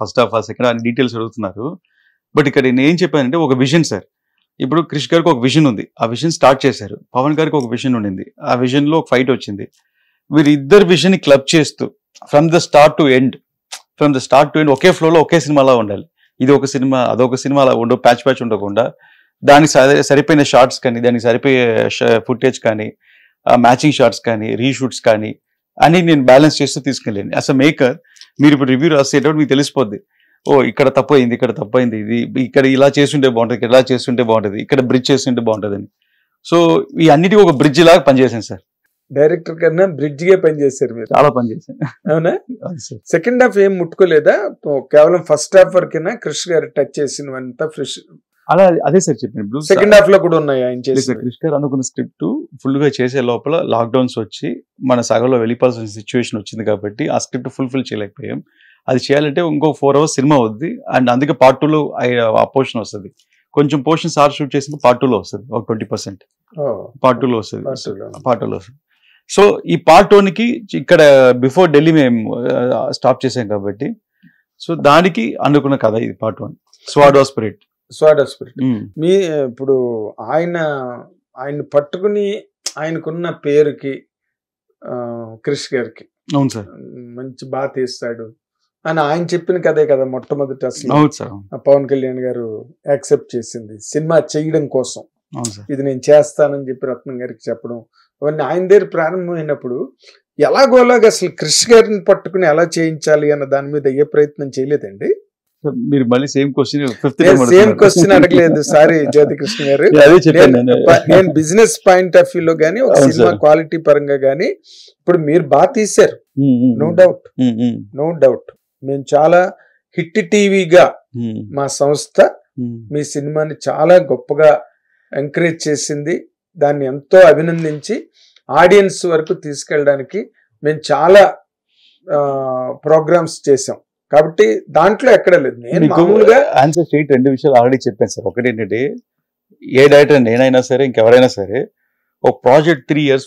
First half second అన్ని details అడుగుతున్నారు. But ఇక్కడ నేను ఏం చెప్పానంటే ఒక విజన్ సార్. ఇప్పుడు క్రిష్ గారికి ఒక విజన్ ఉంది, ఆ విజన్ స్టార్ట్ చేశారు. పవన్ గారికి ఒక విజన్ ఉండింది, ఆ విజన్ లో ఒక ఫైట్ వచ్చింది. వీరిద్దరు విజన్ ని క్లబ్ చేస్తూ from the start to end ఒకే ఫ్లోలో ఒకే సినిమాలా ఉండాలి. ఇది ఒక సినిమా అదొక సినిమా అలా ఉండవు, ప్యాచ్ ఉండకుండా దానికి సరిపోయిన షార్ట్స్ కానీ, దానికి సరిపోయే ఫుటేజ్ కానీ, మ్యాచింగ్ షార్ట్స్ కానీ, రీషూట్స్ కానీ అని నేను బ్యాలెన్స్ చేస్తూ తీసుకెళ్ళాను. అస్ అ మేకర్ మీరు ఇప్పుడు రివ్యూ రాసేటప్పుడు మీకు తెలిసిపోద్ది, ఓ ఇక్కడ తప్పైంది, ఇది ఇక్కడ ఇలా చేస్తుంటే బాగుంటుంది, ఇక్కడ ఇలా చేస్తుంటే బాగుంటుంది, ఇక్కడ బ్రిడ్జ్ చేస్తుంటే బాగుంటుంది అని. సో ఈ అన్నిటికీ ఒక బ్రిడ్జ్ లాగా పనిచేసాను సార్. డైరెక్టర్ కన్నా బ్రిడ్జ్ గే పనిచేశారు మీరు. చాలా పనిచేసాను. అవునా? సెకండ్ హాఫ్ ఏం ముట్టుకోలేదా? కేవలం ఫస్ట్ హాఫ్ వరకేనా క్రిష్ గారు టచ్ చేసినవంతా ఫ్రెష్? అలా అదే సార్ చెప్పాను. సెకండ్ హాఫ్ లో కూడా ఉన్నాయి ఆయన చేసి. క్రిష్ గారు అనుకున్న స్క్రిప్ట్ ఫుల్ గా చేసే లోపల లాక్డౌన్స్ వచ్చి మన సగంలో వెళ్ళిపోవాల్సిన సిచ్యువేషన్ వచ్చింది కాబట్టి ఆ స్క్రిప్ట్ ఫుల్ఫిల్ చేయలేకపోయాం. అది చేయాలంటే ఇంకో 4 hours సినిమా అవుద్ది. అండ్ అందుకే పార్ట్ 2లో ఆ పోర్షన్ వస్తుంది. కొంచెం పోర్షన్ సార్ షూట్ చేసింది పార్ట్ 2లో వస్తుంది, ఒక 20% పార్ట్ 2లో వస్తుంది. సో ఈ పార్ట్ 1కి ఇక్కడ బిఫోర్ ఢిల్లీ మేము స్టాప్ చేసాం కాబట్టి, సో దానికి అనుకున్న కథ ఇది పార్ట్ 1, స్వాడో స్పిరిట్. మీ ఇప్పుడు ఆయన పట్టుకుని ఆయనకున్న పేరుకి క్రిష్ గారికి అవును సార్ మంచి బాగా తీస్తాడు అని ఆయన చెప్పిన కథే కదా మొట్టమొదటి అసలు పవన్ కళ్యాణ్ గారు యాక్సెప్ట్ చేసింది సినిమా చేయడం కోసం. ఇది నేను చేస్తానని చెప్పి రత్నం గారికి చెప్పడం అవన్నీ ఆయన దగ్గర ప్రారంభమైనప్పుడు ఎలాగోలాగా అసలు క్రిష్ గారిని పట్టుకుని ఎలా చేయించాలి అన్న దాని మీద ఏ ప్రయత్నం చేయలేదండి? మీరు మళ్ళీ సేమ్ క్వశ్చన్ అడగలేదు, సారీ జ్యోతికృష్ణ గారు. నేను బిజినెస్ పాయింట్ ఆఫ్ వ్యూ లో గానీ ఒక సినిమా క్వాలిటీ పరంగా గానీ ఇప్పుడు మీరు బాగా తీశారు, నో డౌట్. మేము చాలా హిట్ టీవీగా మా సంస్థ మీ సినిమాని చాలా గొప్పగా ఎంకరేజ్ చేసింది. దాన్ని ఎంతో అభినందించి ఆడియన్స్ వరకు తీసుకెళ్ళడానికి మేము చాలా ప్రోగ్రామ్స్ చేసాం. కాబట్టి దాంట్లో ఎక్కడ లేదు. నేను మామూలుగా ఆన్సర్ స్ట్రైట్ 2 విషయాలు ఆల్రెడీ చెప్పాను సార్. ఒకటి ఏంటంటే ఏ డైరెక్టర్ నేనైనా సరే ఇంకెవరైనా సరే ఒక ప్రాజెక్ట్ 3 years